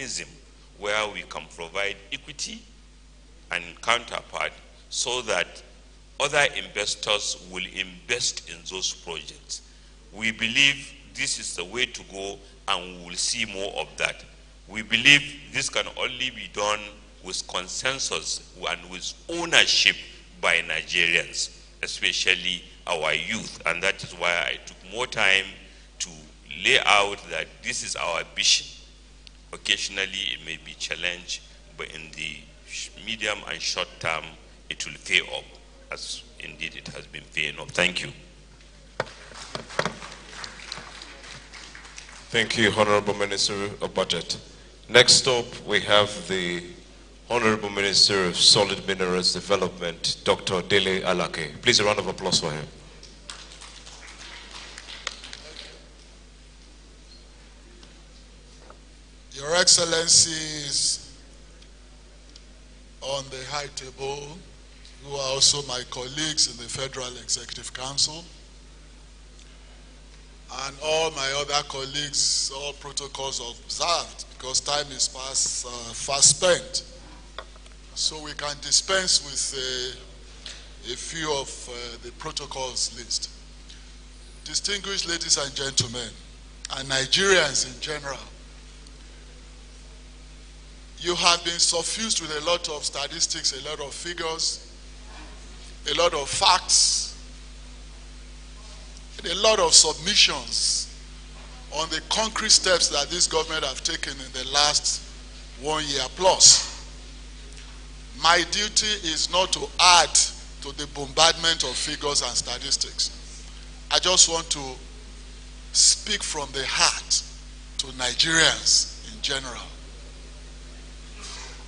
mechanism where we can provide equity and counterpart so that other investors will invest in those projects. We believe this is the way to go, and we will see more of that. We believe this can only be done with consensus and with ownership by Nigerians, especially our youth. And that is why I took more time to lay out that this is our vision. Occasionally it may be challenged, but in the medium and short term, it will pay off, as indeed it has been paying off. Thank you. Thank you, Honorable Minister of Budget. Next up, we have the Honorable Minister of Solid Minerals Development, Dr. Dele Alake. Please, a round of applause for him. Your Excellencies on the high table, who are also my colleagues in the Federal Executive Council, and all my other colleagues, all protocols observed, because time is fast spent. So we can dispense with a few of the protocols list. Distinguished ladies and gentlemen, and Nigerians in general, you have been suffused with a lot of statistics, a lot of figures, a lot of facts, and a lot of submissions on the concrete steps that this government have taken in the last 1 year plus. My duty is not to add to the bombardment of figures and statistics. I just want to speak from the heart to Nigerians in general,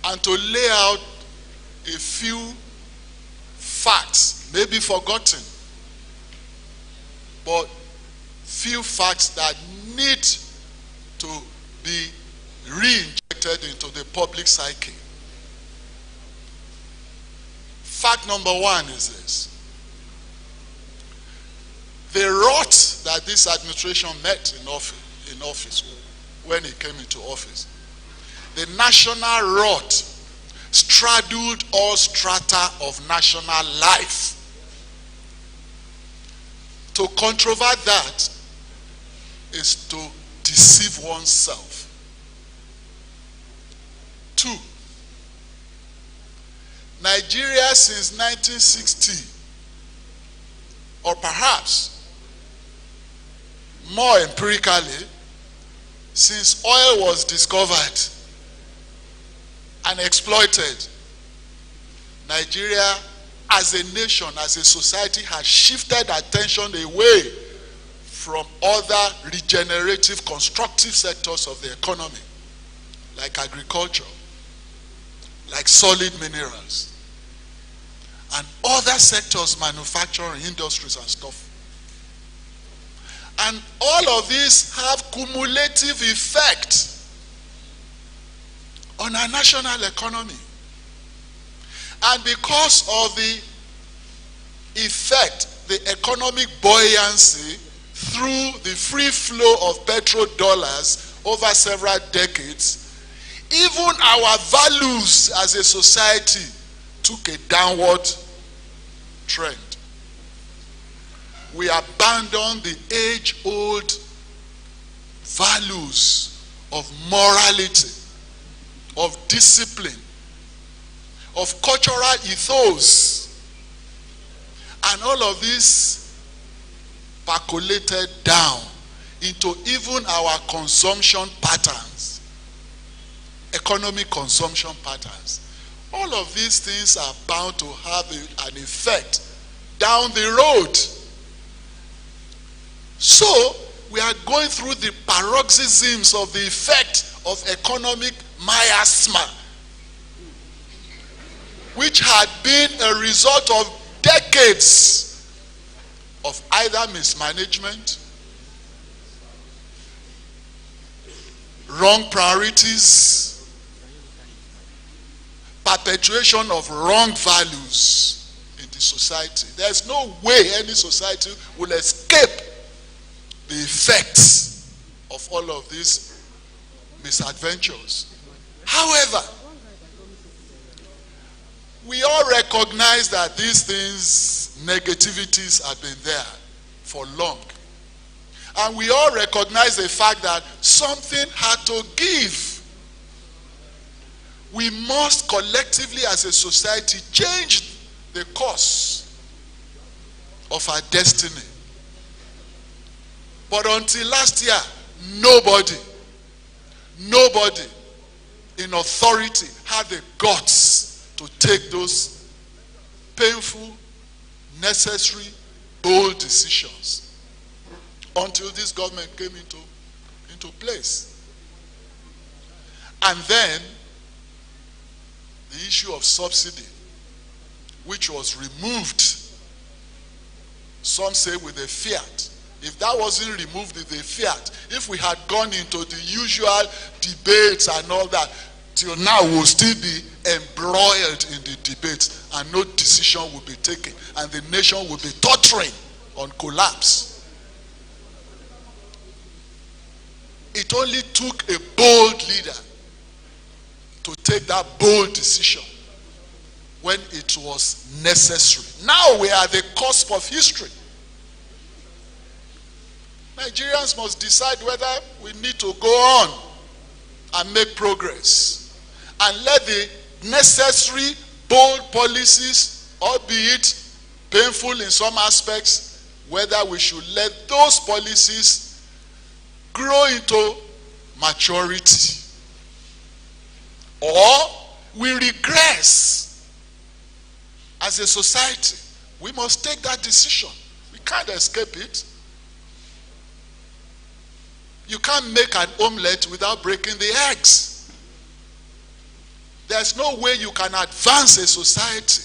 and to lay out a few facts, maybe forgotten, but few facts that need to be re-injected into the public psyche. Fact number one is this: the rot that this administration met in office when it came into office, the national rot straddled all strata of national life. To controvert that is to deceive oneself. 2, Nigeria since 1960, or perhaps more empirically, since oil was discovered and exploited, Nigeria as a nation, as a society, has shifted attention away from other regenerative, constructive sectors of the economy, like agriculture, like solid minerals, and other sectors, manufacturing, industries and stuff. And all of these have cumulative effect on our national economy. And because of the effect, the economic buoyancy through the free flow of petrodollars over several decades, even our values as a society took a downward trend. We abandoned the age-old values of morality, of discipline, of cultural ethos, and all of this percolated down into even our consumption patterns, economic consumption patterns. All of these things are bound to have an effect down the road. So we are going through the paroxysms of the effect of economic miasma, which had been a result of decades of either mismanagement, wrong priorities, perpetuation of wrong values in the society. There's no way any society will escape the effects of all of these misadventures. However, we all recognize that these things, negativities, have been there for long. And we all recognize the fact that something had to give. We must collectively as a society change the course of our destiny. But until last year, nobody in authority had the guts to take those painful, necessary, bold decisions until this government came into place. And then the issue of subsidy, which was removed, some say with a fiat. If that wasn't removed with a fiat, if we had gone into the usual debates and all that, till now we'll still be embroiled in the debates and no decision will be taken and the nation will be tottering on collapse. It only took a bold leader to take that bold decision when it was necessary. Now we are at the cusp of history. Nigerians must decide whether we need to go on and make progress and let the necessary bold policies, albeit painful in some aspects, whether we should let those policies grow into maturity or we regress as a society. We must take that decision. We can't escape it. You can't make an omelette without breaking the eggs. There's no way you can advance a society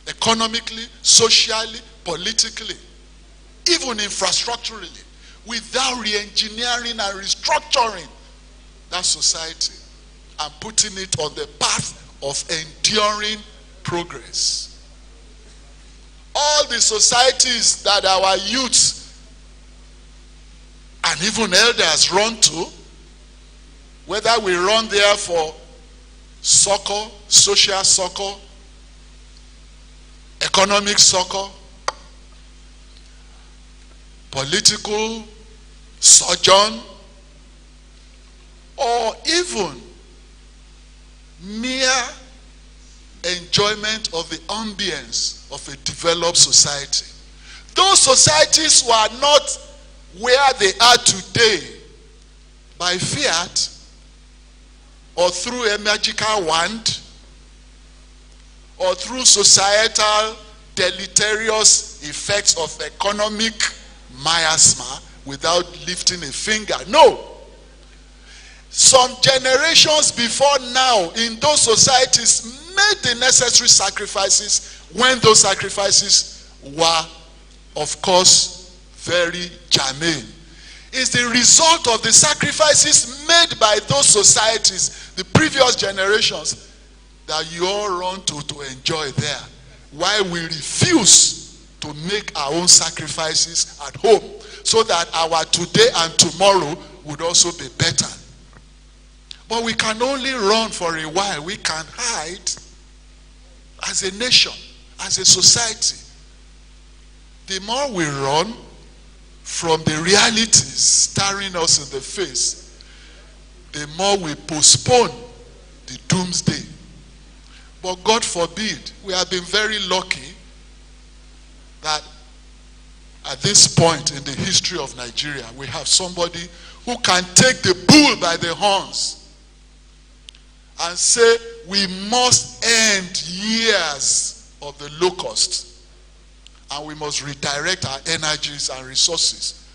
economically, socially, politically, even infrastructurally, without re-engineering and restructuring that society and putting it on the path of enduring progress. All the societies that our youths and even elders run to, whether we run there for succor, social succor, economic succor, political sojourn, or even mere enjoyment of the ambience of a developed society. Those societies were not where they are today by fiat or through a magical wand or through societal deleterious effects of economic miasma without lifting a finger. No. Some generations before now in those societies made the necessary sacrifices when those sacrifices were, of course, very germane. It's the result of the sacrifices made by those societies, the previous generations, that you all run to enjoy there, while we refuse to make our own sacrifices at home, so that our today and tomorrow would also be better. But we can only run for a while. We can hide as a nation, as a society. The more we run from the realities staring us in the face, the more we postpone the doomsday. But God forbid, we have been very lucky that at this point in the history of Nigeria, we have somebody who can take the bull by the horns and say, we must end years of the locust, and we must redirect our energies and resources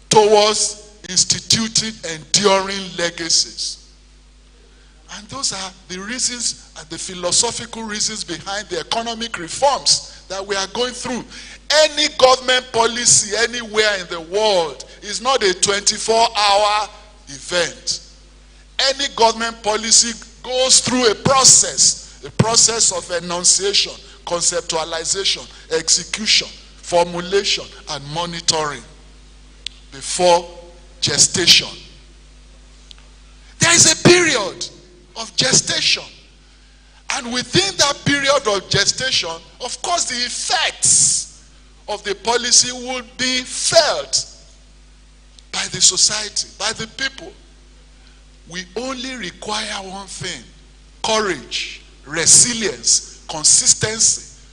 towards instituting enduring legacies. And those are the reasons and the philosophical reasons behind the economic reforms that we are going through. Any government policy anywhere in the world is not a 24-hour event. Any government policy goes through a process of enunciation, conceptualization, execution, formulation, and monitoring before gestation. There is a period of gestation. And within that period of gestation, of course, the effects of the policy would be felt by the society, by the people. We only require one thing: courage, resilience, consistency,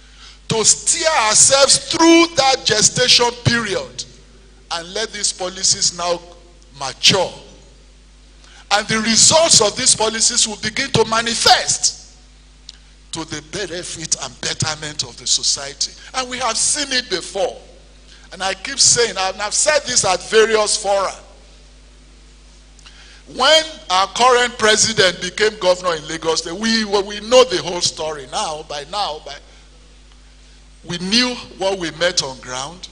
to steer ourselves through that gestation period and let these policies now mature. And the results of these policies will begin to manifest to the benefit and betterment of the society. And we have seen it before. And I keep saying, and I've said this at various fora. When our current president became governor in Lagos, we know the whole story now. We knew what we met on ground.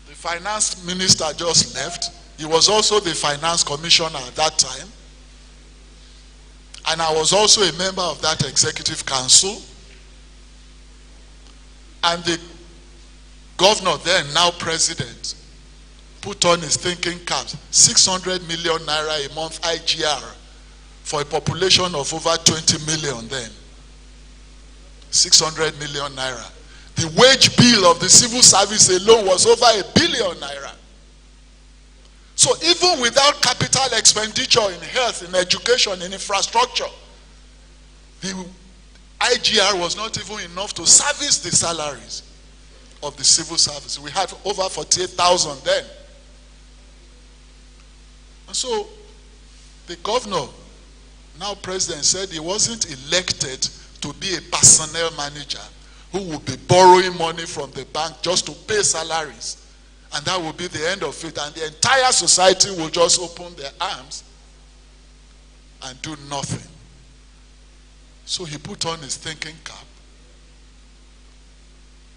The finance minister just left. He was also the finance commissioner at that time. And I was also a member of that executive council. And the governor then, now president, put on his thinking caps, 600 million naira a month IGR for a population of over 20 million then. 600 million naira. The wage bill of the civil service alone was over 1 billion naira. So even without capital expenditure in health, in education, in infrastructure, the IGR was not even enough to service the salaries of the civil service. We had over 48,000 then. And so the governor, now president, said he wasn't elected to be a personnel manager who would be borrowing money from the bank just to pay salaries. And that will be the end of it. And the entire society will just open their arms and do nothing. So he put on his thinking cap.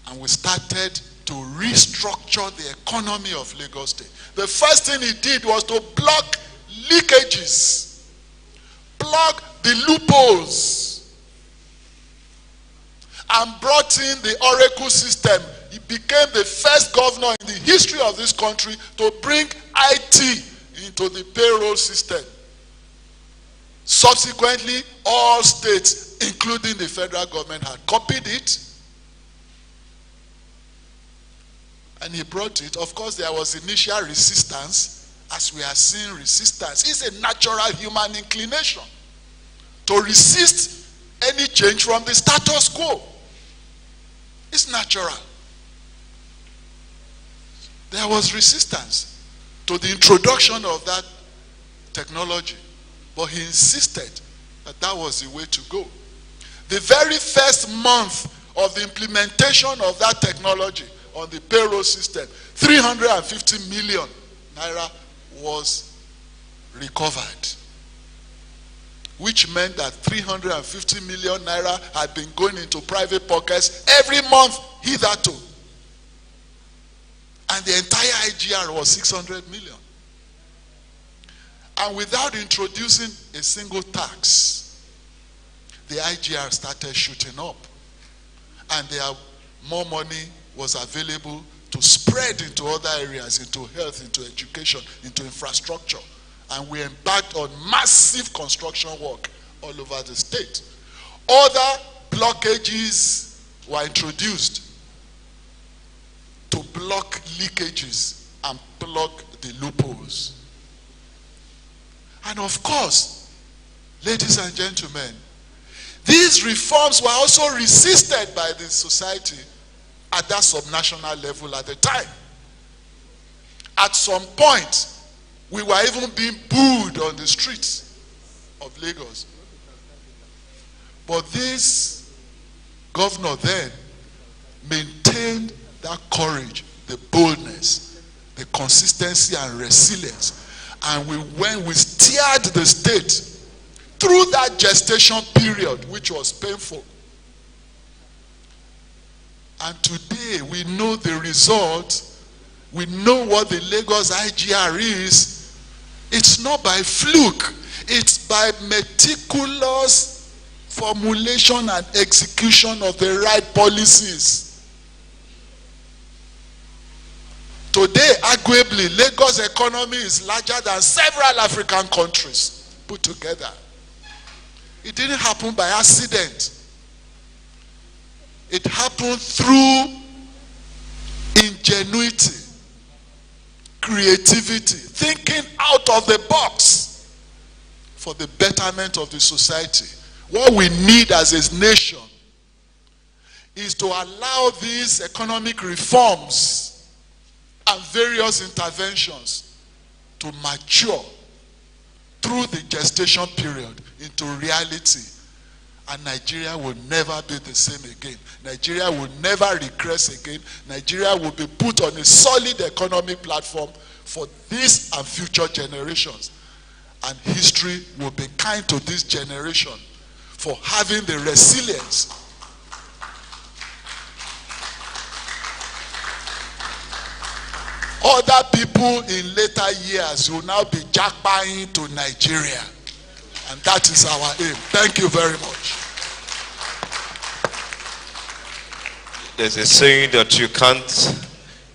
And we started to restructure the economy of Lagos State. The first thing he did was to block leakages, block the loopholes, and brought in the Oracle system. He became the first governor in the history of this country to bring IT into the payroll system. Subsequently, all states, including the federal government, had copied it. And he brought it. Of course, there was initial resistance, as we are seeing resistance. It's a natural human inclination to resist any change from the status quo. It's natural. There was resistance to the introduction of that technology, but he insisted that that was the way to go. The very first month of the implementation of that technology on the payroll system, 350 million naira was recovered, which meant that 350 million naira had been going into private pockets every month hitherto. And the entire IGR was 600 million. And without introducing a single tax, the IGR started shooting up. And more money was available to spread into other areas, into health, into education, into infrastructure. And we embarked on massive construction work all over the state. Other blockages were introduced to block leakages and block the loopholes. And of course, ladies and gentlemen, these reforms were also resisted by the society at that subnational level at the time. At some point, we were even being booed on the streets of Lagos. But this governor then maintained that courage, the boldness, the consistency and resilience. And we steered the state through that gestation period, which was painful. And today we know the result. We know what the Lagos IGR is. It's not by fluke. It's by meticulous formulation and execution of the right policies. Today, arguably, Lagos' economy is larger than several African countries. put together. It didn't happen by accident. It happened through ingenuity, creativity, thinking out of the box for the betterment of the society. What we need as a nation is to allow these economic reforms and various interventions to mature through the gestation period into reality. And Nigeria will never be the same again. Nigeria will never regress again. Nigeria will be put on a solid economic platform for this and future generations. And history will be kind to this generation for having the resilience other people in later years will now be jackpying to Nigeria. And that is our aim. Thank you very much. There's a saying that you can't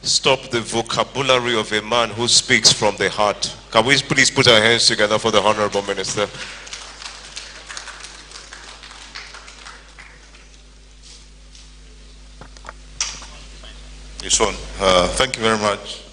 stop the vocabulary of a man who speaks from the heart. Can we please put our hands together for the Honorable Minister? Yes, thank you very much.